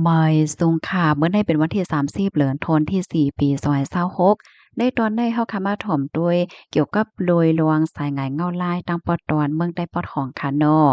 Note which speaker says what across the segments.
Speaker 1: ไม่สูงค่ะเมื่อได้เป็นวันที่30เหลือนธันวาคมที่4ปี2026ได้ตอนได้เฮาค่ะมาถ่อมด้วยเกี่ยวกับโดยรวงสายงานเงาลายตั้งปอตอนเมืองใต้ปอดของค่ะเนาะ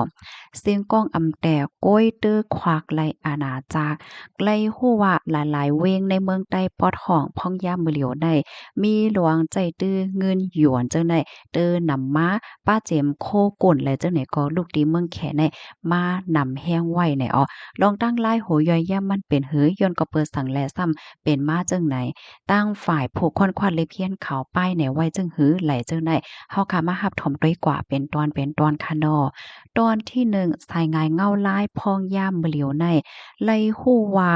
Speaker 1: เสียงก้องอำแต่ก้อยตื้อควักไลอาณาจักรไกลฮู้ว่าหลายๆเวงในเมืองใต้ปอดของพ่องย่ามมือเหลียวได้มีหลวงใจตื้อเงินหยวนจังได๋เด้อนำมาป้าเจมโคก่นและจังไหนก็ลูกดีเมืองแขในมานำแห้งไว้ในอ้อ ลองตั้งไล่โหย่อยย่ำมันเป็นเหือย้อนก็เปิดสั่งแลซ้ำเป็นมาจังไหนตั้งฝ่ายผูกคอนควันเลยเพี้ยนเขาป้ายแหนไว้จึงหือไหลจังไดเฮาค่ะมารับถมด้วยกว่าเป็นตอนค่ะเนาะตอนที่1สายงายเงาลายพองย่ามเหลียวในไล่ฮู้ว่า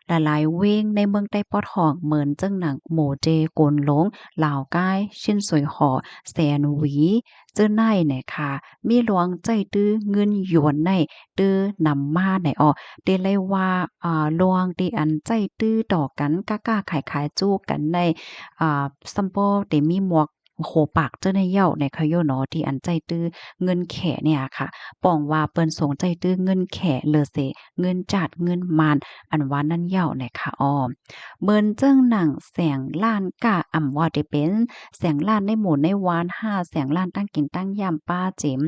Speaker 1: หลายๆเว้งในเมืองใต้ปอดห้องเหมือนจังหนังโหมเจกวนหลงลาวก้ายชิ้นสวยหอแสนหวีเจ้าในเนี่ยค่ะมีหลวงใจตื้อเงินหยวนในตื้อนำมาไหนออ เดเลยว่าลวงที่อันใจตื้อต่อกันกล้าๆขายๆจู้กันในซัมโปเตมีหมวกโหปากเจ้าในเย้าในคะโยเนาะที่อันใจตื้อเงินแขเนี่ยค่ะป้องว่าเปิ้นสงใจตื้อเงินแขเลอเสเงินจาดเงินมานอันว่านั่นเย้าในค่ะอ้อเหมือนเจิ้งหนังแสงล้านกะอ่ำว่าได้เป็นแสงล้านในหมู่ในวาน5แสงล้านตั้งกินตั้งยามป้าเจ๋ม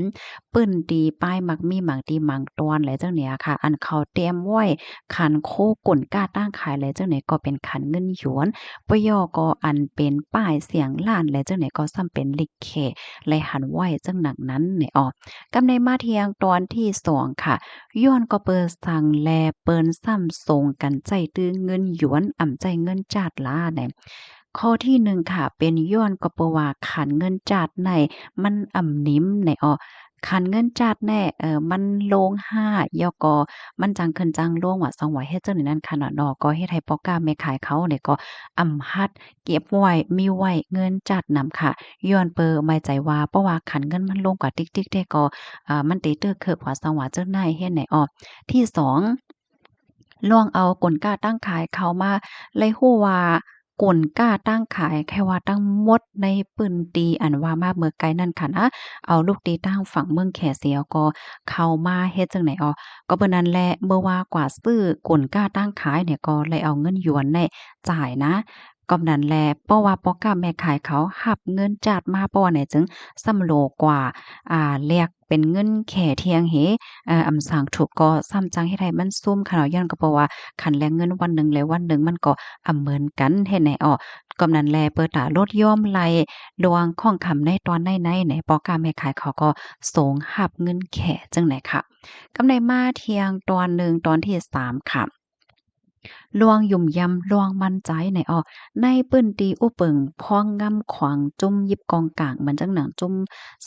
Speaker 1: ปึ้นดีป้ายมักมีหมังดีหมังตวนไรจังเนี้ยค่ะอันเขาเตรียมไว้คันโคกุ่นกล้าตั้งขายไรจังไหนก็เป็นคันเงินหยวนปยอก็อันเป็นป้ายเสียงล้านไรจังไหนก็ซ้ำเป็นลิกเคไรหันไว้จังหนักนั้นเนี่ยอ๋อกำในมาเทียงตอนที่2ค่ะย้อนก็เปิดสั่งแลเปิ้นซ้ำส่งกันใจตื้อเงินหยวนอ่ำใจเงินจาดล้าเนี่ยข้อที่1ค่ะเป็นย้อนก็เปว่าขันเงินจาดในมันอ่ำนิ้มในอ้อ คันเงินจัดแน่มันโลง5ยอก็มันจังขึ้นจังลงว่า2ว่าเฮ็ดจังนี้นั่นค่ะเนาะดอกก็เฮ็ดให้พ่อค้าแม่ขายเขาเนี่ยก็อำหัดเก็บไว้มีไว้เงินจัดนำค่ะย้อนเปอไม่ใจว่าเพราะว่าคันเงินมันลงกว่าติ๊กๆแต่ก็มันติเตอเคิบว่า2ว่าจังได๋เฮ็ดไหนอ้อที่2 ลองเอากลกล้าตั้งขายเขามาเลยฮู้ว่ากลกล้าตั้งขายแค่ว่าตั้งหมดในปื้นตีอันว่ามาเมื่อไกลนั่นค่ะนะเอาลูกตีตั้งฝั่งเมืองแขเสียก็เข้ามาเฮ็ดจั่งไหนอ้อก็เบิ่นนั้นแหละเมื่อว่ากว่าซื้อกลกล้าตั้งขายเนี่ยก็เลยเอาเงินหยวนเนี่ยจ่ายนะก็นั้นแหละเพราะว่าพ่อค้าแม่ขายเขารับเงินจากมาเพราะว่าไหนจึงสำโลกว่าเรียกเป็นเงินแข่เทียงเห อำสางถูกก็ซ้ำจังเฮ็ดให้มันซุ่มค่ะเนาะย้อนก็เพราะว่าคันแลงเงินวันหนึ่งแล้ววันหนึ่งมันก็เหมือนกันเฮ็ดให้อ้อกำนั้นแลเปิดตาลดย่อมไหลดวงของคำในตอนในๆไหนพ่อค้าแม่ขายเขาก็สงรับเงินแข่จังไหนค่ะกำไดมาเที่ยงตอนหนึ่งตอนที่3ค่ะ ลวงยุ่มยำลวงมั่นใจในอ้อในปื้นตีอู้เปิงพองงำขวางจุ่มยิบกองกลางเหมือนจังหนังจุ่ม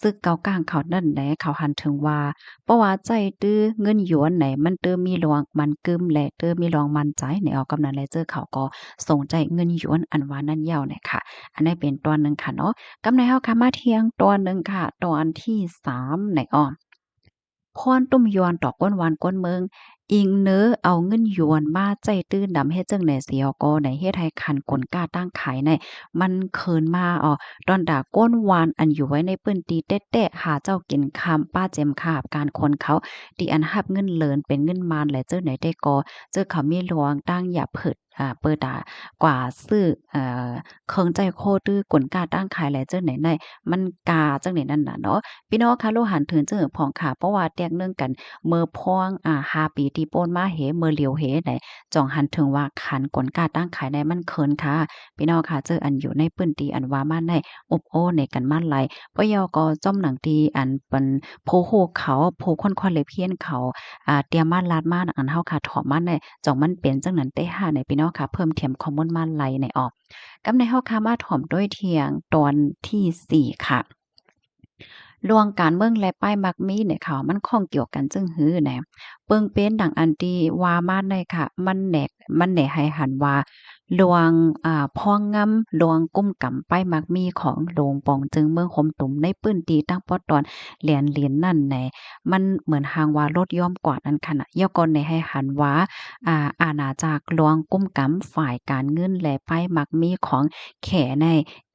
Speaker 1: ซึกเกากลางเขานั่นแหละเขาหันถึงว่าเพราะว่าใจตื้อเงินหยวนไหนมันเติมมีหลวงมันกึมแลเติมมีหลวงมั่นใจในอ้อกำนั้นแลเจอเขาก็สงใจเงินหยวนอันว่านั้นยาวเนี่ยค่ะอันนี้เป็นตอนหนึ่งค่ะเนาะกำในเฮาค่ะมาเที่ยงตอนหนึ่งค่ะตอนที่3ในอ้อ พรตุ้มยวนตอกก้นวานก้นเมืองอิงเน้อเอาเงินหยวนมาใจตื้นดำเฮ็ดจังไหนเสียก็ไหนเฮ็ดให้คันกลกล้าตั้งขายในมันเคินมาตอนดาก้นวานอันอยู่ไว้ในปื้นตีแต๊ะๆหาเจ้ากินคำป้าเจมคาบการคนเขาที่อันรับเงินเหลินเป็นเงินมารแหละเจ้าไหนได้ก็เจอเขามีหลวงตั้งอย่าเผิดเปิดกว่าซื้อเครื่องใจโคตื้อกลกล้าตั้งขายแหละเจ้าไหนได้มันกาจังไหนนั่นน่ะเนาะ พี่น้องคะโลหันถึงเจอผองค่ะเพราะว่าแตกเนื่องกันเมื่อพ้อง5ปีที่โป้นมาเหเมื่อเหลียวเหไดจ่องหันถึงว่าขันกลกาตั้งขายได้มันเคินค่ะพี่น้องค่ะเจออันอยู่ในปื้นตีอันว่ามาได้อบโอ้ในกันมาไหลปยอก็จ้อมหนังตีอันเป็นผู้ฮู้เขาผู้ค่อนๆเลยเพี้ยนเขาเตรียมมาลาดมาอันเฮาค่ะถอมมาได้จ่องมันเป็นจังนั้นได้5ในพี่น้องค่ะเพิ่มเติมข้อมูลมาไหลในออกกำในเฮาค่ะมาถ่อมด้วยเที่ยงตอนที่4ค่ะ ลวงการเมืองและป้ายมักมีเนี่ยค่ะมันข้องเกี่ยวกันจึงหื้อแหนเปิงเป็นดังอันที่ว่ามาได้ค่ะมันแหนให้หันว่าลวงพ้องงำลวงกุ้มกำป้ายมักมีของโลงปองจึงเมืองคมตุ่มในปื้นตีตั้งปอตอนเหรียญนั่นแหนมันเหมือนหางว่ารถย่อมกว่านั้นขณะย่อก่อนในให้หันว่าอาณาจักรหลวงกุ้มกำฝ่ายการเงินและป้ายมักมีของแขใน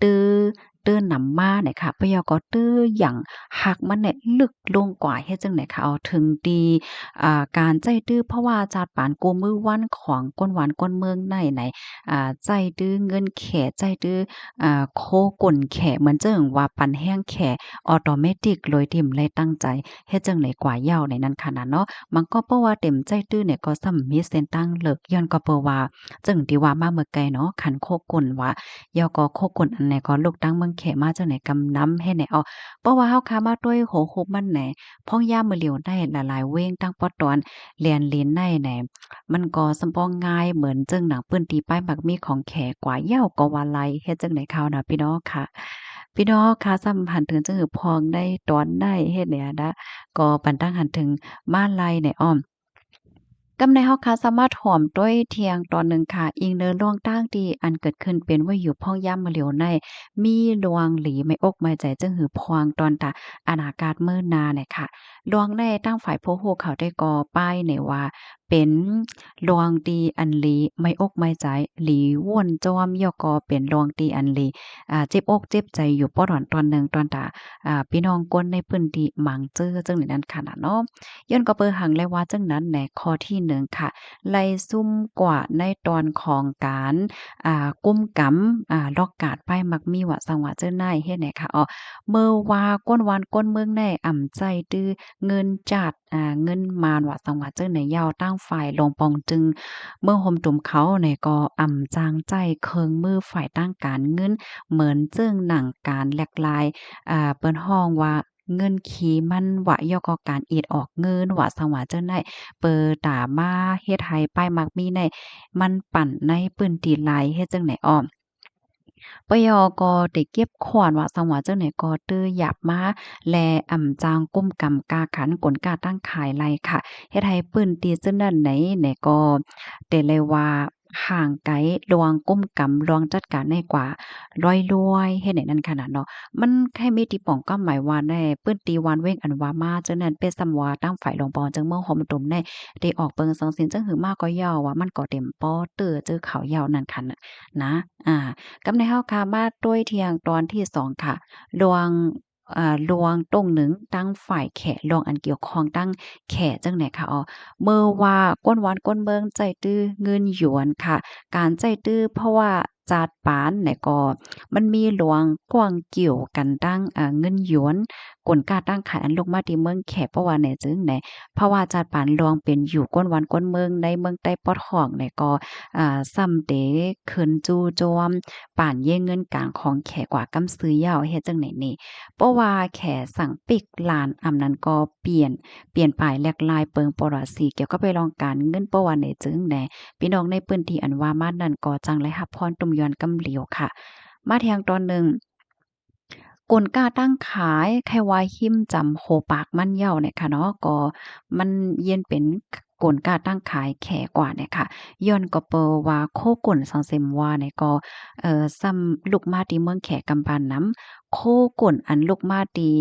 Speaker 1: ตื้อ ตื้อนำมาเนี่ยค่ะปะยอก็ตื้อหยังหักมันเนี่ยลึกลงกว่าเฮ็ดจังได๋ค่ะเอาถึงดีการใจตื้อเพราะว่าจาดปานกูมือวันของก้นหวานก้นเมืองไหนใจตื้อเงินแขใจตื้อโคก่นแขเหมือนจั่งว่าปันแห้งแขออโตเมติกโดยที่บ่ได้ตั้งใจเฮ็ดจังได๋กว่าเหย้าในนั้นขนาดเนาะมันก็เพราะว่าเต็มใจตื้อเนี่ยก็ซ้ำมีเส้นตั้งเลิกย้อนก็เพราะว่าจั่งที่ว่ามาเมื่อไกลเนาะคันโคก่นว่าย่อก็โคก่นอันไหนก็ลูกตั้งเมืองแขมาจังไหนกำนำให้ไหนเอาเพราะว่าเฮาค้ามาด้วยโหฮุบมันแหนพ้องย่ามมื้อเหลียวได้หลายๆเว้งตั้งปอตอนเรียนลิ้นได้แหนมันก็สำปองง่ายเหมือนจังหนังปื้นตีป้ายมักมีของแขกว่าเหย้าก็ว่าไลเฮ็ดจังได๋ข่าวนะพี่น้องค่ะพี่น้องค่ะซ้ำหันถึงจังหือพองได้ตอนได้เฮ็ดเนี่ยนะก็ปันตั้งหันถึงมาลัยในอ้อม กำในเฮาค่ะสามารถหอมด้วยเทียงตอนหนึ่งค่ะอิงเนื้อล่วงตั้งที่อันเกิดขึ้นเป็นว่าอยู่พ่องย่ำมาเหลียวในมีลวงหลีไม่อกไม่ใจจึงหือพวงตอนตาอนาคาศเมื่อนาเนี่ยค่ะลวงในตั้งฝ่ายโพโฮเขาได้ก่อป้ายในว่าเป็นลวงตีอันหลีไม่อกไม่ใจหลีว่วนจอมย่อก็เป็นลวงตีอันหลีเจ็บอกเจ็บใจอยู่ป้อดอนตอนหนึ่งตอนตาพี่น้องก้นในพื้นที่หมังเจอจังในนั้นขนาดเนาะ ย้อนก็เปิดหังเลยว่าจังนั้นแหนข้อที่1ค่ะไล่ซุ่มกว่าในตอนของการกุมกำลอกกาดป้ายมักมีว่าสังว่าเจ้านายเฮ็ดไหนค่ะอ๋อเมื่อว่าก้นวานก้นเมืองในอ่ำใจตื้อเงินจัดเงินมานว่าสังว่าเจ้าไหนยาวตั้งฝ่ายลงปองจึงเมื่อห่มตุ่มเขาเนี่ยก็อ่ำจางใจเคิงมือฝ่ายตั้งการเงินเหมือนเจิ้งหนังการแลกลายเปิ้นฮ้องว่า เงินขี้มันวะยอก็การอีดออกเงินวะสังวาเจิ้นได้เปิดตามาเฮ็ดให้ป้ายมักมีในมันปั่นในปื้นตีลายเฮ็ดจังไหนอ้อมปยก็ได้เก็บขวานว่าสังว่าจังไหนก็ตื้อหยาบมาแลอ่ำจางกุ้มกำกาขันกลกาตั้งขายไรค่ะเฮ็ดให้ปื้นตีซึ่งนั่นไหนก็ได้เลยว่าห่างไกลลวงก้มกำลวงจัดการได้กว่าร้อยรวยเฮ็ดไหนนั่นขนาดเนาะ มันแค่มีตีป่องก็หมายว่าแน่เปิ้นตีวันเว้งอันว่ามาจังนั้นเป็นสำว่าตั้งฝ่ายลงปอจังเมืองหอมตุ่มแน่ได้ออกเปิงสังสินจังหือมาก็ยาวว่ามันก็เต็มปอเตื้อเจอเขายาวนั่นคันน่ะนะกำในเฮาค่ะมาด้วยเที่ยงตอนที่2ค่ะลวงลวงต้งหนึ่งตั้งฝ่ายแขลวงอันเกี่ยวข้องตั้งแขจังไหนค่ะอ๋อเมื่อว่าก้นหวานก้นเมืองใจตื้อเงินหยวนค่ะการใจตื้อเพราะว่าจาดปานเนี่ยก็ มันมีหลวงกว้างเกี่ยวกันตั้งเงินหยวนกลกาตั้งขายอันลงมาที่เมืองแขเพราะว่าแหน่จึงแหน่เพราะว่าจาดปานหลวงเป็นอยู่ก้นวันก้นเมืองในเมืองใต้ปอดห้องเนี่ยก็ซ้ำเตขึ้นจู่โจมป่านเย่เงินกลางของแขกว่ากำซื้อยาวเฮ็ดจังไหนนี่เพราะว่าแขสั่งปิกลานอำนั้นก็เปลี่ยนไปแหลกลายเปิงปรสีเกี่ยวกับไปลองการเงินเพราะว่าแหน่จึงแหน่พี่น้องในพื้นที่อันว่ามานั่นก็จังไลรับพรตุ่มยอนกำเหลียวค่ะ มาแทงตอนหนึ่งกลกล้าตั้งขายแค่ว่าหิ้มจำโหปากมันเหย้าเนี่ยค่ะเนาะก็มันเย็นเป็นกลกล้าตั้งขายแขกว่าเนี่ยค่ะย้อนก็เปอว่าโคกลสังเสมว่าเนี่ยก็ซ้ำลูกมาที่เมืองแขกกำปานน้ำโคกลอันลูกมาที่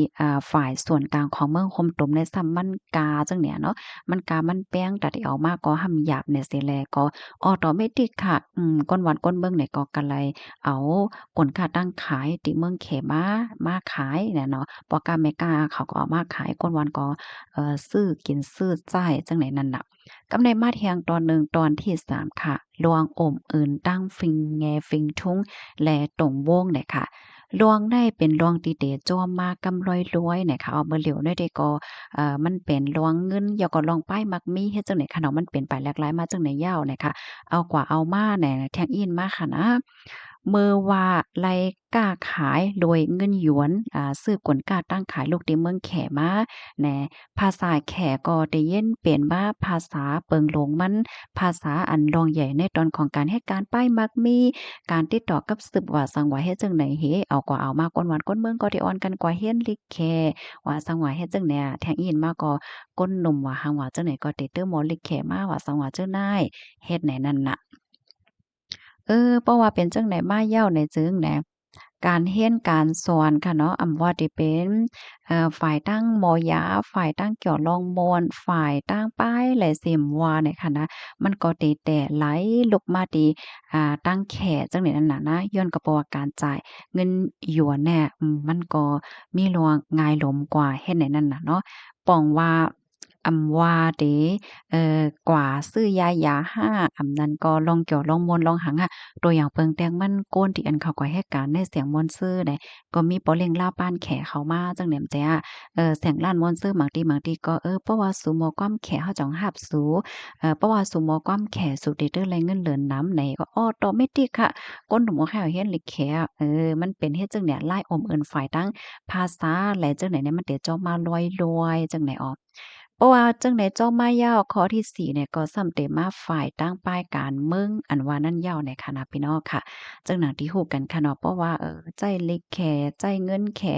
Speaker 1: ฝ่ายส่วนกลางของเมืองคมตมในซ้ำมันกาจังเนี่ยเนาะมันกามันแป้งตัดที่ออกมาก็หำหยาบเนี่ยเสิแลก็ออโตเมติกค่ะก้นหวานก้นเบิ่งเนี่ยก็กะไลเอา กลค่าตั้งขายติเมืองเขมาขายเนี่ยเนาะพ่อกล้าแม่กล้าเขาก็เอามาขายคนวันก็ซื้อกินซื้อจ่ายจังไหนนั่นน่ะกำในมาเที่ยงตอนหนึ่งตอนที่3ค่ะลวงโอ่มอื่นตั้งฟิงแงฟิงทุ้งแลตรงวงเนี่ยค่ะลวงได้เป็นลวงตีเตจอมมากำรอยรวยเนี่ยค่ะเอามาเหลียวได้เดก็มันเป็นลวงเงินอย่าก็ลองป้ายมักมีเฮ็ดจังไหนค่ะเนาะมันเป็นไปหลากหลายมาจังไหนยาวเนี่ยค่ะเอากว่าเอามาแหน่แทงอินมาค่ะนะ เมื่อว่าไลกล้าขายโดยเงินหยวนซื้อกลกล้าตั้งขายลูกที่เมืองแขมาแหน่ภาษาแขก็ได้เย็นเปลี่ยนมาภาษาเปิงหลงมันภาษาอันรองใหญ่ในตอนของการเฮ็ดการป้ายมักมีการติดต่อกับสืบว่าสังว่าเฮ็ดจังไหนเฮเอาก็เอามาก้นหวานก้นเมืองก็ได้อ่อนกันกว่าเฮียนลิกแคว่าสังว่าเฮ็ดจังแหน่แทงอินมาก็ก้นหนุ่มว่าหังว่าจังไหนก็ติเตอร์หมอลิกแคมาว่าสังว่าเจ้านายเฮ็ดแหน่นั่นน่ะ เพราะว่าเป็นจั่งใดมาเหย้าในจึงแหน การเรียนการสอนค่ะเนาะว่าสิเป็นฝ่ายตั้งมอยาฝ่ายตั้งเกี่ยวลองมอนฝ่ายตั้งป้ายและเสียมว่าเนี่ยค่ะนะมันก็ได้แต่ไหลลุกมาดีตั้งแขจังได๋นั่นน่ะนะย้อนก็เพราะว่าการจ่ายเงินหยวนเนี่ยมันก็มีรวงง่ายหลมกว่าเฮ็ดไหนนั่นน่ะเนาะป้องว่าว่าเดกว่าซื้อยาห้านั้นก็ลองเกี่ยวลองม่วนลองหังอะตัวอย่างเปิงแตงมันโก้นที่อันเขาก็ให้การในเสียงม่วนซื่อได้ก็มีปอเล็งลาวป้านแขเข้ามาจังแหนมแจ้อะเสียงล้านม่วนซื่อบางทีก็เพราะว่าซูโมความแขเขาจ้องรับสูเพราะว่าซูโมความแขสูได้เด้อแลเงินเหลือนน้ำไหนก็ออโตเมติกค่ะก้นหนูบ่ให้เฮ็ดลิแขอะมันเป็นเฮ็ดจังเนี่ยลายอมเอิ้นฝ่ายทั้งภาษาและจังไหนเนี่ยมันเดี๋ยวเจ้ามาลอยๆจังไหนอ๋อ เพราะว่าจั่งใดเจ้ามายาวข้อที่4เนี่ยก็ส่ำเต็มมาฝ่ายตั้งป้ายการเมืองอันว่านั้นยาวในคณะพี่น้องค่ะจั่งหนังที่ฮู้กันค่ะเนาะเพราะว่าใจเล็กแข่ใจเงินแข่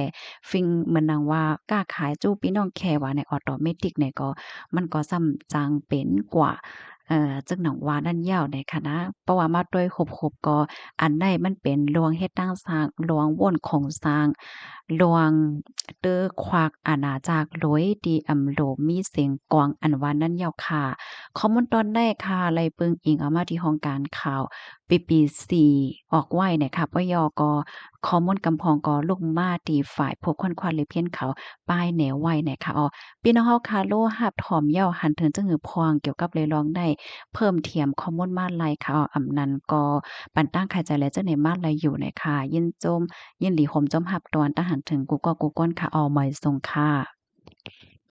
Speaker 1: ฟิงเหมือนดังว่ากล้าขายจู้พี่น้องแข่ว่าในออโตเมติกเนี่ยก็มันก็ส่ำจางเป็นกว่าจั่งหนังว่านั้นยาวในคณะเพราะว่ามาด้วยครบๆก็อันใดมันเป็นลวงเฮ็ดตั้งสร้างลวงว่นของสร้างลวง เด้อควักอาณาจักรโดยที่โหลมีเสียงกวางอันว่านั้นยาวค่ะข้อมูลตอนแรกค่ะไล่เบิ่งอิงเอามาที่ห้องการข่าวBBC ออกไว้เนี่ยค่ะปยก็ข้อมูลกำพองก็ลงมาที่ฝ่ายพวกคนควันเลยเพี้ยนเขาป้ายแนวไว้เนี่ยค่ะพี่น้องเฮาค่ะโลหับถอมเหย้าหันถึงจังหือพองเกี่ยวกับเลยลองได้เพิ่มเทียมข้อมูลมาลัยค่ะนั้นก็ปันตั้งใครใจและเจ้าในมาลัยอยู่เนี่ยค่ะยินจม ยินดีโฮมจอมรับตอนตาหันถึงกูก็กูก้นค่ะเอาใหม่ส่งค่ะ